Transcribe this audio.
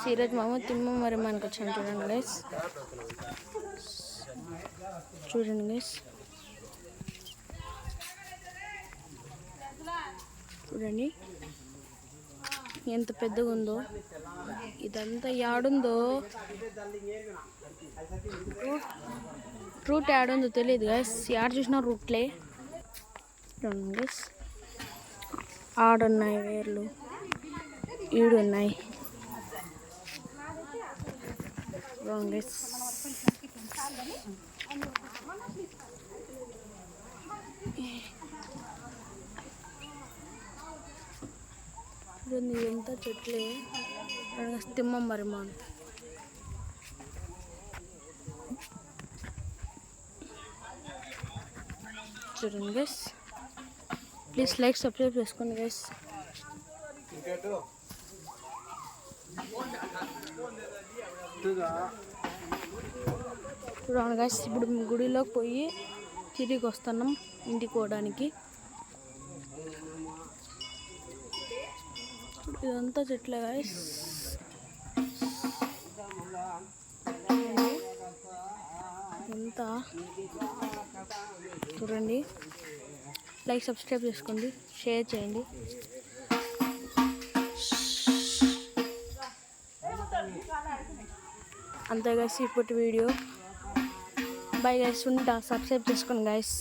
ఈరోజు మామ తిమ్మ మరి మనకు వచ్చాను చూడండి గైస్. చూడండి గైస్, చూడండి ఎంత పెద్దగా ఉందో. ఇదంతా యాడుందో, రూట్ యాడుందో తెలియదు గైస్. యాడ చూసినా రూట్లే. చూడండి గైస్, ఆడున్నాయి వేర్లు, ఈడున్నాయి. గైస్ చూడండి, ఎంత చెట్లే. తిమ్మం మరి మాను. చూడండి గైస్, ప్లీజ్ లైక్ సబ్స్క్రైబ్ చేసుకోండి గైస్. చూడండి గైస్, ఇప్పుడు గుడిలోకి పోయి తిరిగి వస్తున్నాం ఇంటికి పోవడానికి. ఇదంతా చెట్లే గైస్. ఇదంతా చూడండి. లైక్ సబ్స్క్రైబ్ చేసుకోండి, షేర్ చేయండి. అంతే గైస్ ఇప్పటి వీడియో. బై గైస్, ఉంటా. సబ్స్క్రైబ్ చేసుకోండి గైస్.